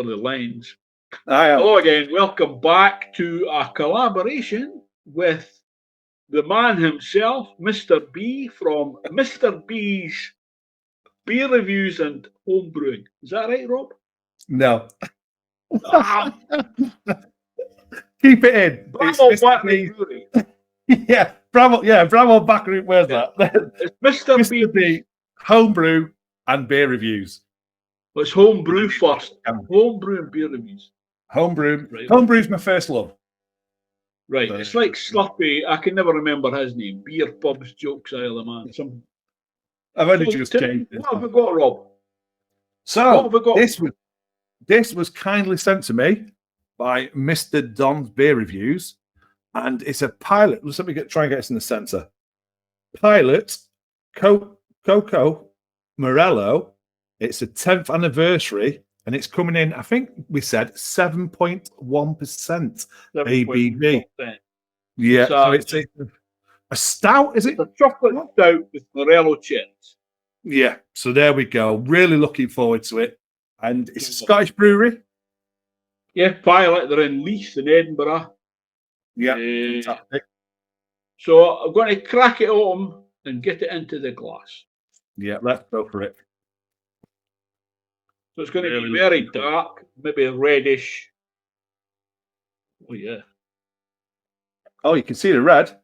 for the lens. I am. Hello again. Welcome back to a collaboration with the man himself, Mr. B, from Mr. B's Beer Reviews and Home Brewing. Is that right, Rob? No. Ah, Keep it in. Bravo It's Mr. Back B. Brewery. Yeah, Bravo Backroom. Where's that? It's Mr. Mr. B, homebrew and beer reviews. Let's home brew first. Home brew and beer reviews. Homebrew. Right. Homebrew's my first love. Right. So- It's like Slurpee. I can never remember his name. Beer Pubs Jokes Isle of Man. Some. I've only So, just tell me, changed it. what have we got, Rob? What So have we got? this was kindly sent to me by Mr. Don's Beer Reviews, and it's a pilot. Let me try and get this in the center. Pilot Coco Morello. It's a 10th anniversary, and it's coming in. I think we said 7.1% ABV. Yeah, so it's a stout. Is it a chocolate stout with Morello cherries? Yeah, so there we go. Really looking forward to it. And it's a Scottish brewery. Yeah, pilot. They're in Leith in Edinburgh. Yeah, fantastic. So I'm going to crack it open and get it into the glass. Yeah, let's go for it. So it's going to be very dark, maybe reddish. Oh yeah. Oh, you can see the red.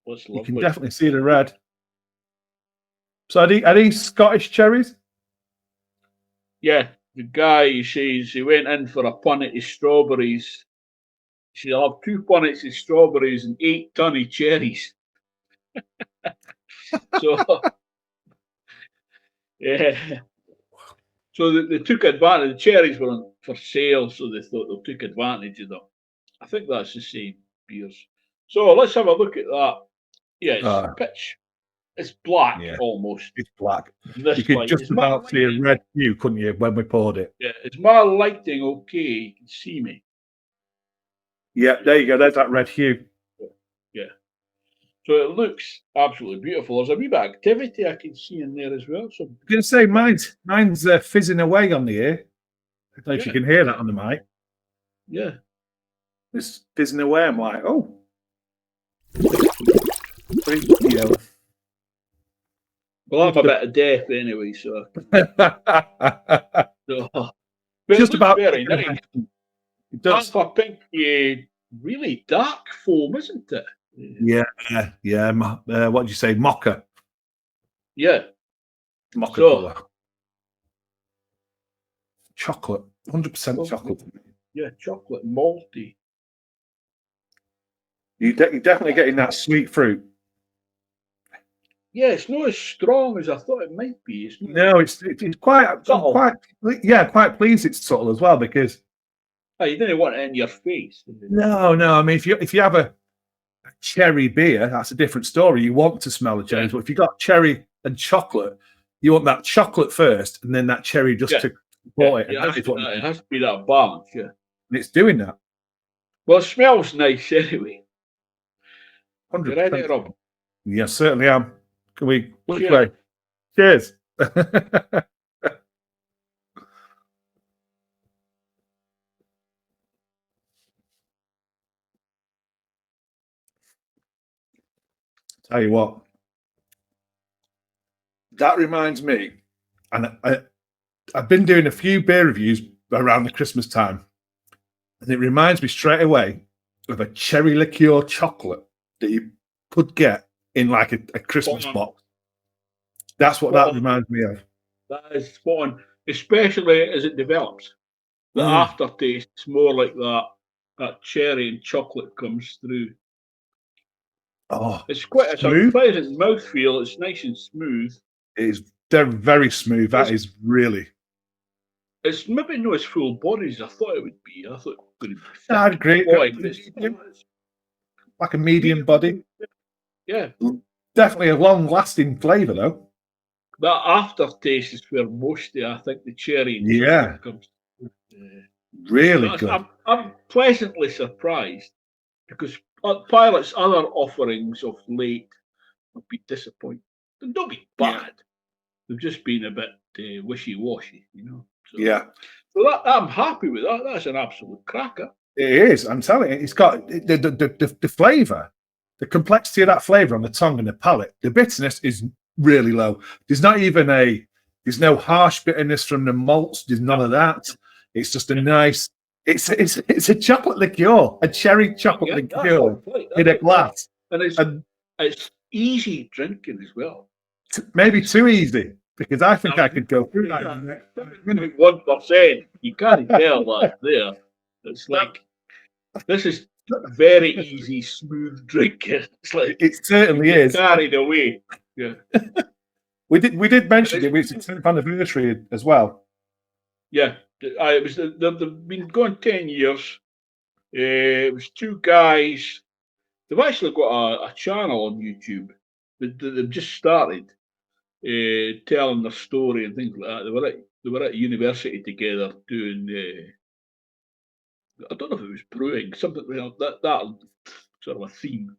What's You can definitely see the red. So are these Scottish cherries? Yeah, the guy, he says he went in for a punnet of strawberries. He said, I'll have 2 punnets of strawberries and 8 ton of cherries. So, yeah. So they took advantage. The cherries were for sale, so they thought they took advantage of them. I think that's the same beers. So let's have a look at that. Yeah, it's pitch. It's black almost. It's black. This You could light. just about see a red hue, couldn't you, when we poured it? Yeah, is my lighting okay? You can see me. Yeah, there you go. There's that red hue. Yeah. So it looks absolutely beautiful. There's a wee bit of activity I can see in there as well. So I'm going to say mine's fizzing away on the ear. I don't know if you can hear that on the mic. Yeah. It's fizzing away. I'm like, oh. Well, I'm a bit of deaf anyway, so. Just about very nice. It does. That's a pink, really dark foam, isn't it? Yeah. What did you say? Mocha. Yeah. Mocha colour. Chocolate. 100% chocolate. Yeah, chocolate malty. You're definitely getting that sweet fruit. Yeah, it's not as strong as I thought it might be. It's quite subtle. Quite pleased it's subtle as well, because you didn't want it in your face. No. I mean, if you have a cherry beer, that's a different story. You want to smell the cherries, but if you got cherry and chocolate, you want that chocolate first, and then that cherry just to support it. It has to be that balance. Yeah, and it's doing that. Well, it smells nice anyway. 100%. You ready, Rob? Yes, certainly am. Can we? Which way? Cheers. Tell you what, that reminds me, and I've been doing a few beer reviews around the Christmas time, and it reminds me straight away of a cherry liqueur chocolate that you could get in like a Christmas box. That's what that reminds me of. That is spot on, especially as it develops. The aftertaste is more like that cherry and chocolate comes through. Oh, it's quite a pleasant mouthfeel. It's nice and smooth. It is very smooth. That is really. It's maybe not as full bodied as I thought it would be. I thought it would be. I'd agree. Like a medium body. Yeah. Definitely a long-lasting flavour, though. That aftertaste is where mostly I think the cherry and chocolate comes. Really good. I'm pleasantly surprised because Pilot's other offerings of late have been disappointing. They've not been bad. They've just been a bit wishy-washy, you know. So, So that I'm happy with that. That's an absolute cracker. It is. I'm telling you, it's got the flavour, the complexity of that flavour on the tongue and the palate. The bitterness is really low. There's not even there's no harsh bitterness from the malts. There's none of that. It's just a nice. It's a chocolate liqueur, a cherry chocolate liqueur in a glass, and it's easy drinking as well. Maybe too easy, because I think I could go through that. 1%. You can't tell that there. It's like this is very easy, smooth drinking. It's like it certainly is. Carried away. Yeah. We did mention it. It's the 10th anniversary as well. Yeah, they've been going 10 years. It was two guys. They've actually got a channel on YouTube. They've just started telling their story and things like that. They were at university together doing. I don't know if it was brewing, something that sort of a theme.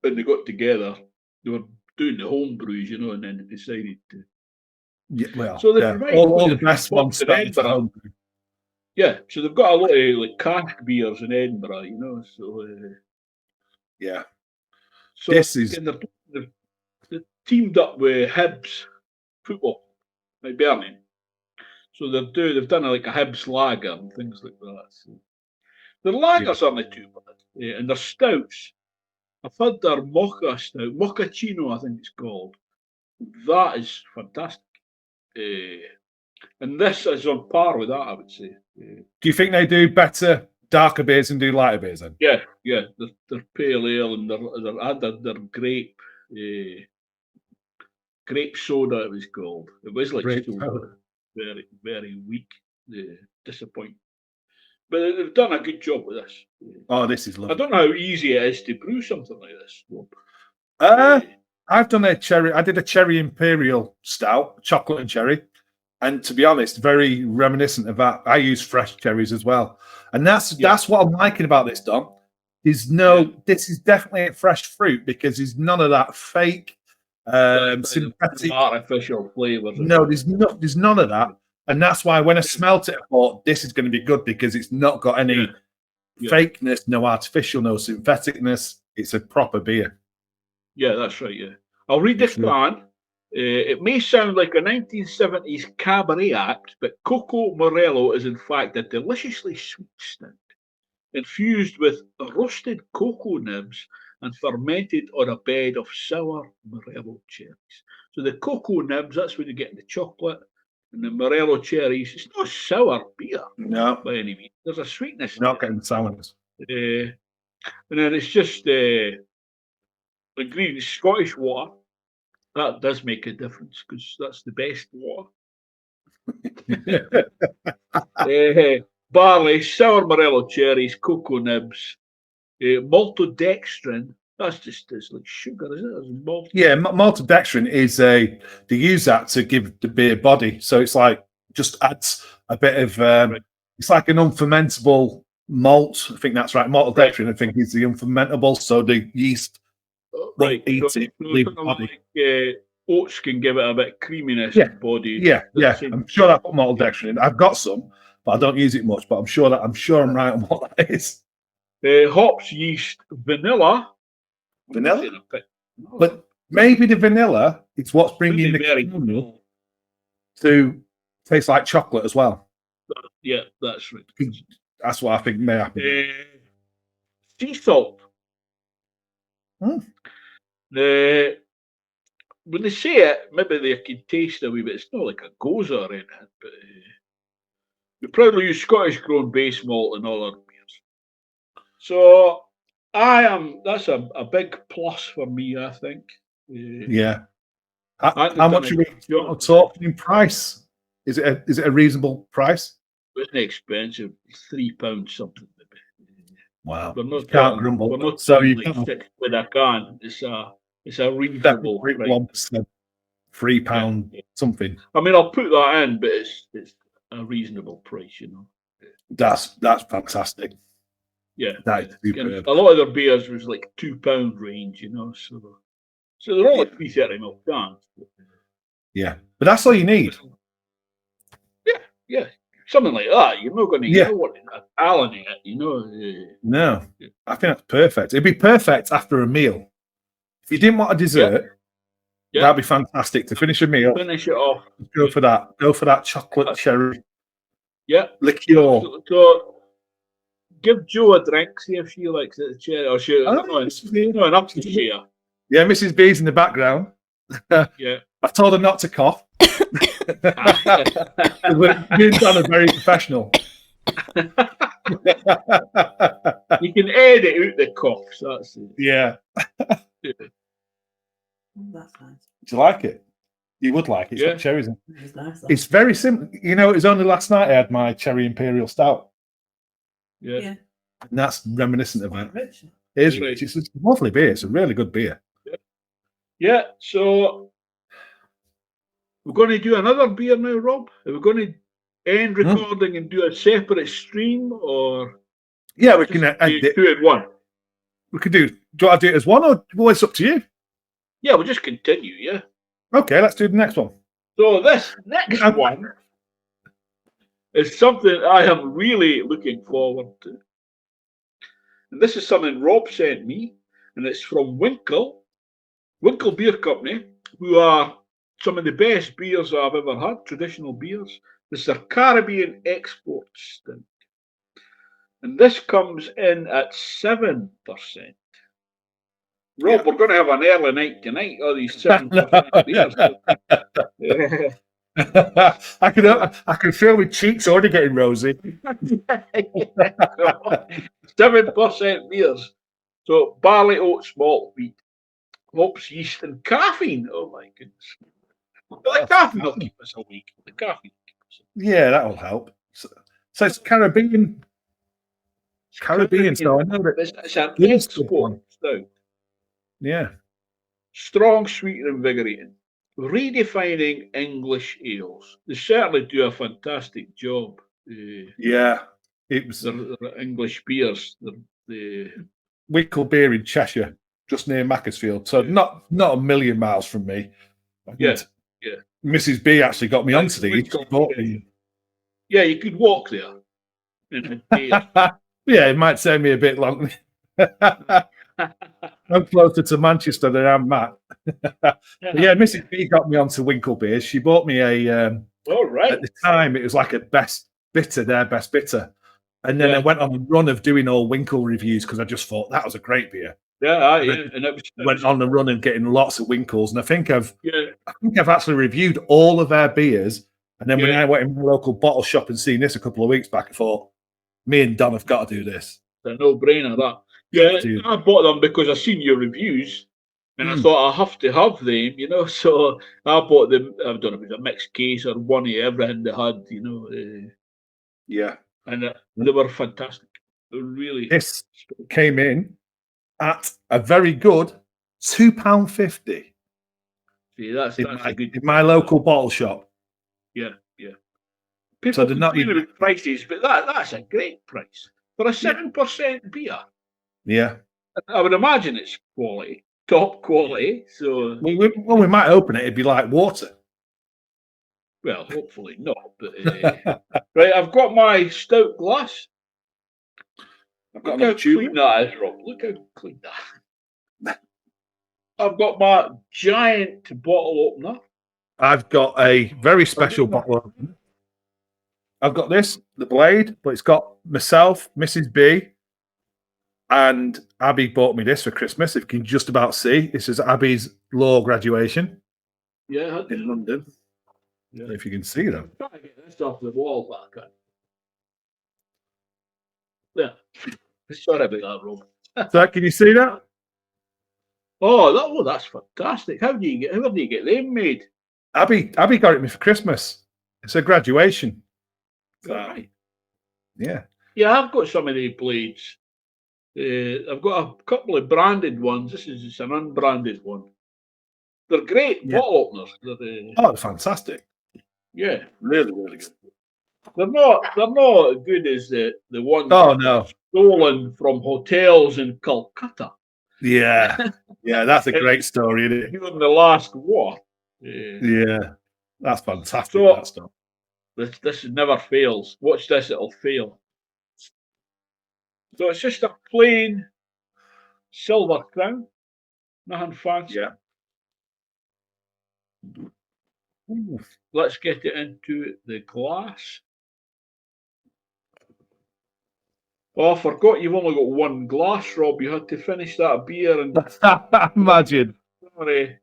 And they got together. They were doing the home brews, you know, and then they decided to. Yeah, well, so all the best ones started to home brew. Yeah, so they've got a lot of like cask beers in Edinburgh, you know. So yeah, so this is they've teamed up with Hibs football, like Birmingham. So they've done like a Hibs lager and things like that. So their lagers aren't too bad, and their stouts. I've had their mocha stout, mochaccino, I think it's called. That is fantastic. And this is on par with that, I would say. Do you think they do better darker beers and do lighter beers then? Yeah. They're pale ale and they're grape grape soda. It was called. It was like soda. Very, very weak. Disappointing. But they've done a good job with this. Oh, this is lovely. I don't know how easy it is to brew something like this. I've done a cherry. I did a cherry imperial stout, chocolate and cherry, and to be honest, very reminiscent of that. I use fresh cherries as well, and that's what I'm liking about this, Don. This is definitely a fresh fruit because there's none of that fake synthetic artificial flavors. No, there's none of that, and that's why when I smelt it, I thought this is going to be good because it's not got any fakeness, no artificial, no syntheticness. It's a proper beer. Yeah, that's right. Yeah, I'll read this can. It may sound like a 1970s cabaret act, but Coco Morello is in fact a deliciously sweet stout, infused with roasted cocoa nibs and fermented on a bed of sour Morello cherries. So the cocoa nibs, that's when you get the chocolate, and the Morello cherries. It's not sour beer, no, by any means. There's a sweetness. Not getting sourness. And then it's just ingredient Scottish water. That does make a difference because that's the best water. Barley, sour Morello cherries, cocoa nibs, maltodextrin. It's like sugar, is it? Maltodextrin is they use that to give the beer body. So it's like just adds a bit of it's like an unfermentable malt. I think that's right. Maltodextrin, I think, is the unfermentable. So the yeast right. Eat so it, leave body. Like, oats can give it a bit of creaminess body. Yeah. I'm sure I put maltodextrin in. I've got some, but I don't use it much. But I'm sure I'm right on what that is. Hops, yeast, vanilla. But maybe the vanilla is what's bringing the caramel to taste like chocolate as well. Yeah, that's right. That's what I think may happen. Sea salt. When they say it, maybe they can taste a wee bit. It's not like a goza or anything, but we proudly use Scottish grown base malt in all our beers. So that's a big plus for me, I think. How much are we talking in price? Is it a reasonable price? It's expensive, £3 something. Wow, we're not can't grumble. We're not so you like $6 a can. It's a reasonable price. 1%, £3 something. I mean, I'll put that in, but it's a reasonable price, you know. That's fantastic. Yeah, that is superb. A lot of their beers was like £2 range, you know. So they're all like 330ml cans. Yeah, but that's all you need. Yeah. something like that. You're not going to, Yeah. want Alan in it, No, I think that's perfect. It'd be perfect after a meal. If you didn't want a dessert, that'd be fantastic to finish a meal. Finish it off. Go for that. Go for that chocolate cherry. Yeah. Liqueur. So give Jo a drink, see if she likes it, cherry, or she. No, enough to share. Yeah, Mrs. B's in the background. Yeah. I've told her not to cough. We're being done a very professional. You can edit out the coughs. That's it. Yeah. That's nice. Do you like it? You would like it. It's got cherries in. It's nice. It's very simple. It was only last night I had my cherry imperial stout. Yeah. And that's reminiscent of it. Rich. It is rich. It's a lovely beer. It's a really good beer. Yeah. So we're going to do another beer now, Rob. Are we going to end recording and do a separate stream, or? Yeah, we can do it in one. We could do. Do you want to do it as one, or well, it's up to you? Yeah, we'll just continue. Yeah. Okay, let's do the next one. So this next one is something I am really looking forward to. And this is something Rob sent me, and it's from Wincle Beer Company, who are some of the best beers I've ever had, traditional beers. This is a Caribbean export stout. And this comes in at 7%. Rob, we're going to have an early night tonight, all these 7% beers. I can feel my cheeks already getting rosy. 7% beers. So barley, oats, malt, wheat, hops, yeast, and caffeine. Oh my goodness. The caffeine will keep us awake. The caffeine will keep us awake. Yeah, that will help. So it's Caribbean. So I know that it's an export stout. Yeah. Strong, sweet, and invigorating. Redefining English ales. They certainly do a fantastic job. Yeah. It was they're English beers. The Wincle beer in Cheshire, just near Macclesfield. So not a million miles from me. Yeah. Mrs. B actually got me onto these. Yeah, you could walk there in a day. Yeah, it might take me a bit long. I'm closer to Manchester than I'm Matt. Yeah, Mrs. B got me onto Wincle beers. She bought me a. All right. At the time, it was like a best bitter, their best bitter, and then I went on a run of doing all Wincle reviews because I just thought that was a great beer. Yeah, and it went on the run and getting lots of Winkles, and I think I've actually reviewed all of their beers. And then when I went in my local bottle shop and seen this a couple of weeks back, I thought, me and Don have got to do this. It's a no-brainer, that. Yeah, I bought them because I seen your reviews, and I thought I have to have them, So I bought them. I don't know if it was a mixed case or one of everything they had, Yeah, and they were fantastic. Really, this came in at a very good £2.50. See, that's a good in my local bottle shop. Yeah. People so they're not even with prices, but that's a great price for a 7% beer. Yeah, I would imagine it's quality, top quality. So we might open it. It'd be like water. Well, hopefully not. But right, I've got my stout glass. Look how clean that is, Rob. Look how clean that. I've got my giant bottle opener. I've got a very special bottle opener. I've got this, the Blade, but it's got myself, Mrs. B, and Abby bought me this for Christmas. If you can just about see, this is Abby's law graduation. Yeah, in London. Yeah. If you can see them. I'm trying to get this off the wall back. Yeah. Sorry about that, Rob. So can you see that? Oh, that's fantastic. How do you get them made? Abby got it me for Christmas. It's a graduation. Right. Yeah. Yeah, I've got some of the blades. I've got a couple of branded ones. This is just an unbranded one. They're great bottle openers. They're fantastic. Yeah, really, really good. They're not as good as the ones stolen from hotels in Calcutta. Yeah, that's a great story, isn't it? During the last war. Yeah, that's fantastic. So, that stuff. This never fails. Watch this, it'll fail. So it's just a plain silver crown, nothing fancy. Yeah. Ooh. Let's get it into the glass. Oh, I forgot you've only got one glass, Rob. You had to finish that beer and Imagine. sorry.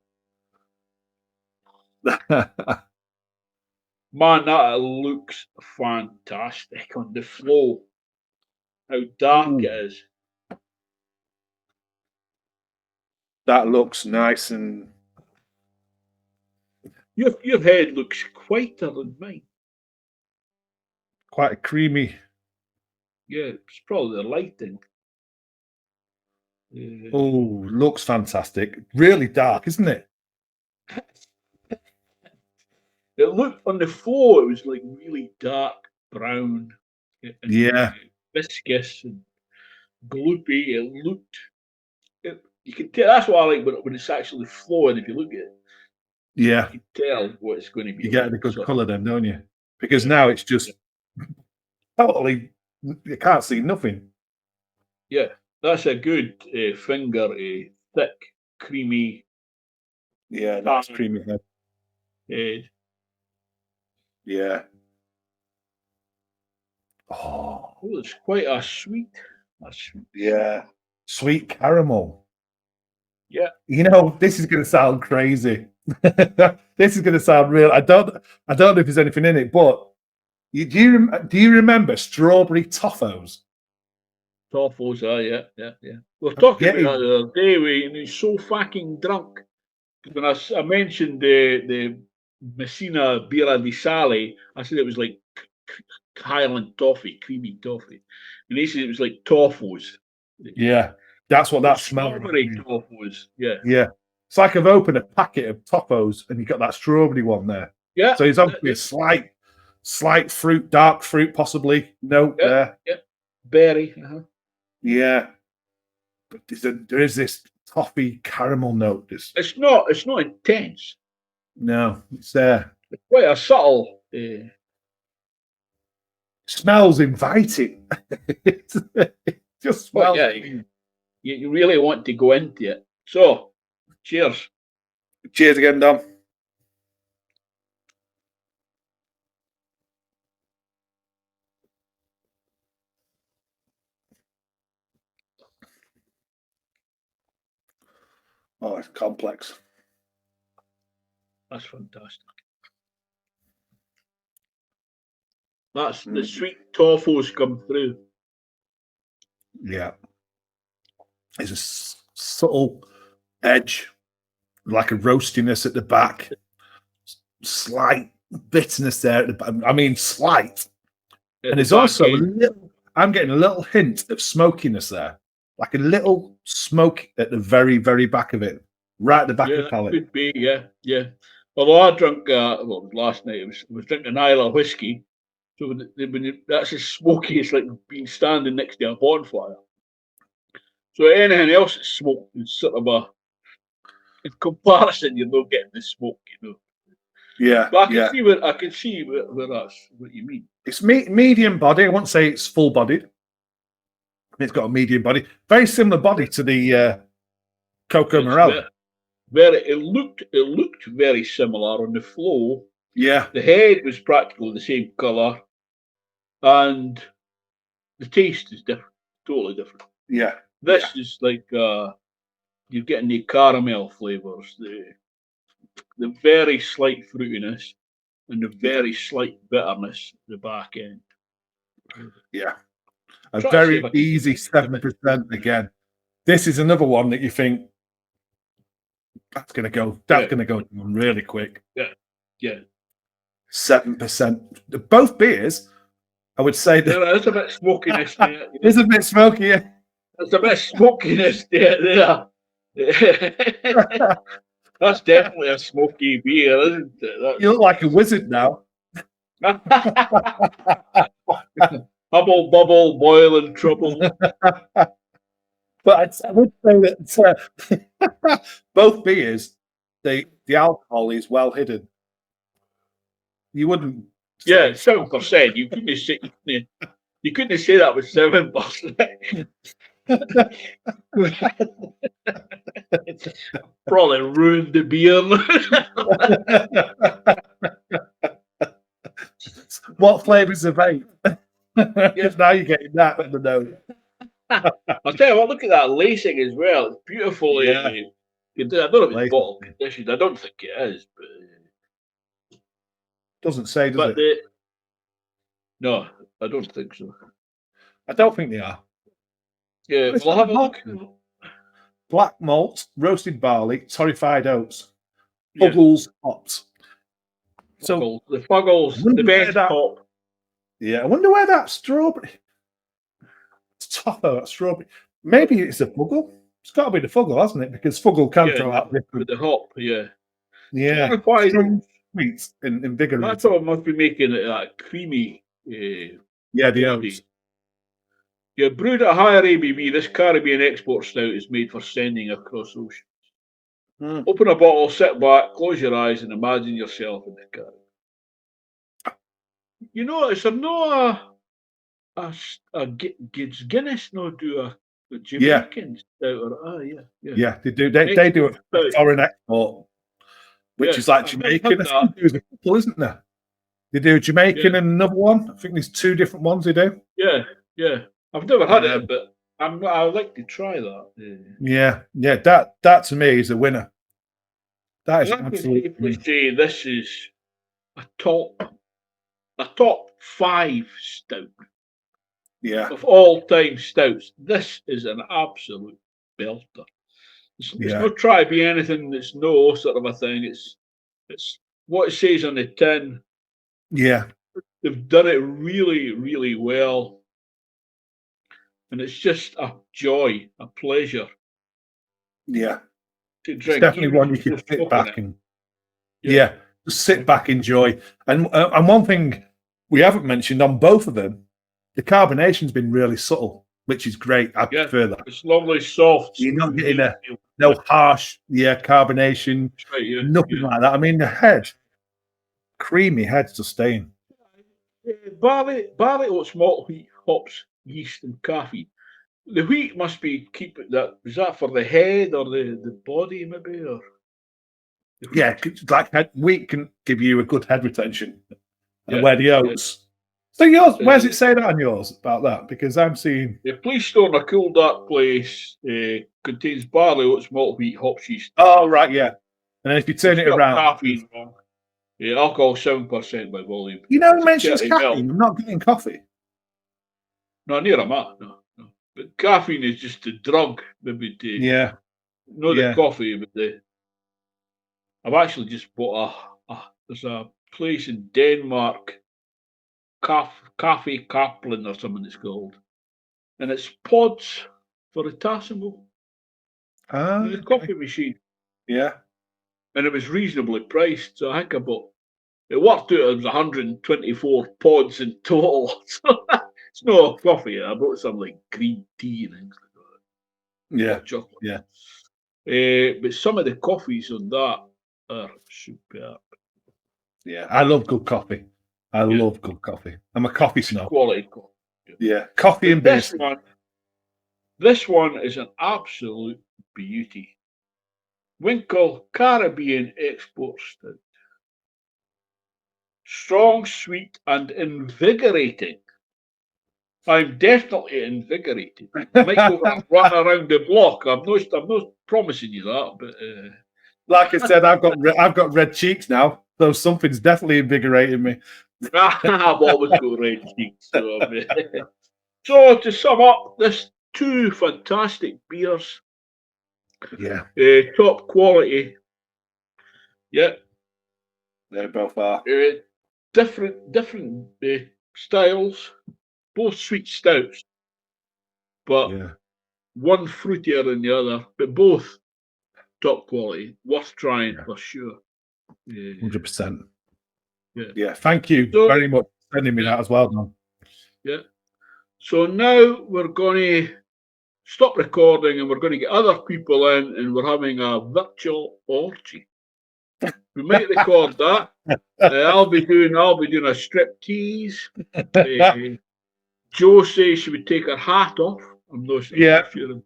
Man, that looks fantastic on the flow. How dark it is. That looks nice and Your head looks whiter than mine. quite creamy. Yeah, it's probably the lighting. Oh, looks fantastic. Really dark, isn't it? It looked on the floor, it was like really dark brown. And Yeah. viscous and gloopy. It looked. You can tell. That's what I like when it's actually flowing. If you look at it, Yeah. you can tell what it's going to be. You get a good colour then, don't you? Because now it's just totally, you can't see nothing. Yeah, that's a good finger, a thick, creamy Yeah, nice creamy head. head. Yeah. Oh, Oh, it's quite a sweet. yeah. Sweet caramel. Yeah. You know, this is going to sound crazy. This is going to sound real. I don't know if there's anything in it, but do you remember strawberry toffos? Toffles, yeah. We were talking Getting- about that the other day, and he's so fucking drunk. When I mentioned the Messina Birra di Sale, I said it was like Highland toffee, creamy toffee. And he said it was like toffos. Yeah, that's what that smells Strawberry like. toffos, yeah. Yeah. It's like I've opened a packet of toffos and you've got that strawberry one there. Yeah. So it's obviously a slight fruit, dark fruit, possibly note there. Yeah. Berry. Yeah. But there is this toffee caramel note. It's not intense. No, it's there. It's quite a subtle. Smells inviting. It just smells. Yeah, you really want to go into it. So, cheers. Cheers again, Dom. Oh, it's complex. That's fantastic. That's the sweet toffos come through. Yeah. There's a subtle edge, like a roastiness at the back, slight bitterness there at the back. I mean, slight. And there's also I'm getting a little hint of smokiness there, like a little smoke at the very, very back of it, right at the back of the palate. Could be, yeah. Although I drank, last night, I was drinking Isla whiskey. So that's as smoky as like being standing next to a bonfire. So anything else that's smoked is sort of in comparison, you're not getting the smoke, Yeah, But I can see where that's what you mean. It's medium body. I won't say it's full bodied. It's got a medium body, very similar body to the Coco Morello. It looked very similar on the flow. Yeah, the head was practically the same colour, and the taste is different, totally different. Yeah, This is like you're getting the caramel flavours, the very slight fruitiness, and the very slight bitterness at the back end. Yeah, a very easy 7% again. This is another one that you think that's going to go down really quick. Yeah. 7%. Both beers, I would say that There's a bit of smokiness there. There's a bit smoky. There's a bit of smokiness there. That's definitely a smoky beer, isn't it? You look like a wizard now. Hubble, bubble, boil and trouble. But I would say that both beers, the alcohol is well hidden. You wouldn't Yeah, 7%. You couldn't say that was 7%. Probably ruined the beer. What flavours of vape? Because now you're getting that in the note. I'll tell you what, look at that lacing as well. It's beautiful. Yeah. I don't know if it's Lacing. bottle conditioned. I don't think it is, but Doesn't say, does it? No, I don't think so. I don't think they are. Yeah, we'll have a look. Black malt, roasted barley, torrefied oats, Fuggles hops. So the Fuggles, the best hop. Yeah, I wonder where that strawberry. It's tougher, that strawberry. Maybe it's a Fuggle. It's got to be the Fuggle, hasn't it? Because Fuggle can throw out with the hop. Yeah. Strong sweets and invigorating. That's what must be making it that creamy. The oats. Yeah, brewed at a higher ABV, this Caribbean export stout is made for sending across oceans. Open a bottle, sit back, close your eyes, and imagine yourself in the Caribbean. You know, is there no Guinness no do a Jamaican stout? Yeah, they do. They do a foreign export, which is like Jamaican. There's a couple, isn't there? They do Jamaican and another one. I think there's two different ones they do. Yeah. I've never had it, but I'd like to try that. Yeah. That to me is a winner. That is absolutely. Say this is a top 5 stout. Yeah. Of all time stouts, this is an absolute belter. It's not trying to be anything that's no sort of a thing. It's what it says on the tin. Yeah. They've done it really, really well. And it's just a joy, a pleasure. Yeah. To drink. It's definitely one you can sit back and just sit back, enjoy. And one thing we haven't mentioned on both of them, the carbonation's been really subtle, which is great. I prefer that. It's lovely, soft. You're not getting no harsh, carbonation, nothing like that. I mean, the head, creamy head to staying. Barley oats, malt, wheat, hops, yeast, and coffee. The wheat must be is that for the head or the body maybe? Or like wheat can give you a good head retention. And where the oats. So yours, where's it say that on yours about that? Because I'm seeing please store in a cool dark place. Contains barley, oats, malt, wheat, hops, yeast. Oh right, yeah. And then if you turn it around, caffeine wrong. Yeah, alcohol 7% by volume. You mentions caffeine. I'm not getting coffee. No, near a mat. No. But caffeine is just a drug, maybe. The coffee, but I've actually just bought there's a place in Denmark, Cafe Kaplan or something it's called, and it's pods for a Tassimo. The coffee machine. Yeah. And it was reasonably priced, so I think I bought. It worked out. It was 124 pods in total. So it's no coffee. I bought some like green tea and things like that. Yeah, chocolate. Yeah. But some of the coffees on that are superb. Yeah, I love good coffee. I love good coffee. I'm a coffee snob. Quality coffee. Yeah, coffee and beer. This one is an absolute beauty. Wincle Caribbean Export Stout. Strong, sweet, and invigorating. I'm definitely invigorated. I might go for a run around the block. I'm not promising you that, but like I said, I've got red cheeks now, so something's definitely invigorating me. I've always got red cheeks. So to sum up, this 2 fantastic beers. Yeah. Top quality. Yeah. They both are. Different styles. Both sweet stouts. But one fruitier than the other. But both top quality. Worth trying for sure. 100%. Yeah. Thank you very much for sending me that as well, Don. Yeah. So now we're going to stop recording and we're going to get other people in and we're having a virtual orgy. We might record that. I'll be doing a strip tease. Jo says she would take her hat off. I'm not sure of that.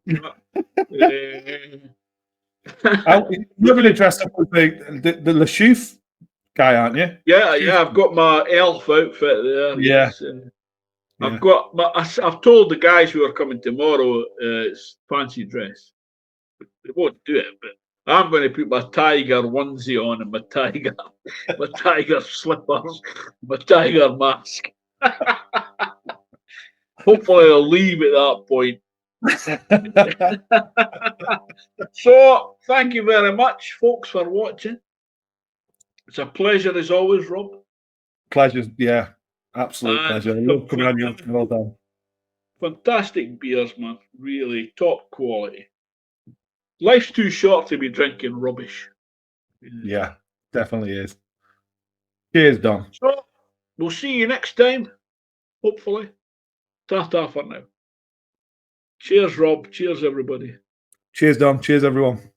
You're going to dress up with the Lachuf guy, aren't you? Yeah, I've got my elf outfit there. Yeah. Yes. I've told the guys who are coming tomorrow it's fancy dress. They won't do it, but I'm going to put my tiger onesie on and my tiger slippers, my tiger mask. Hopefully, I'll leave at that point. So, thank you very much, folks, for watching. It's a pleasure as always, Rob. Pleasure, yeah, absolute pleasure. I love coming on your channel, Dan. Fantastic beers, man. Really top quality. Life's too short to be drinking rubbish. Yeah, definitely is. Cheers, Don. So, we'll see you next time, hopefully. Ta-ta for now. Cheers, Rob. Cheers, everybody. Cheers, Don. Cheers, everyone.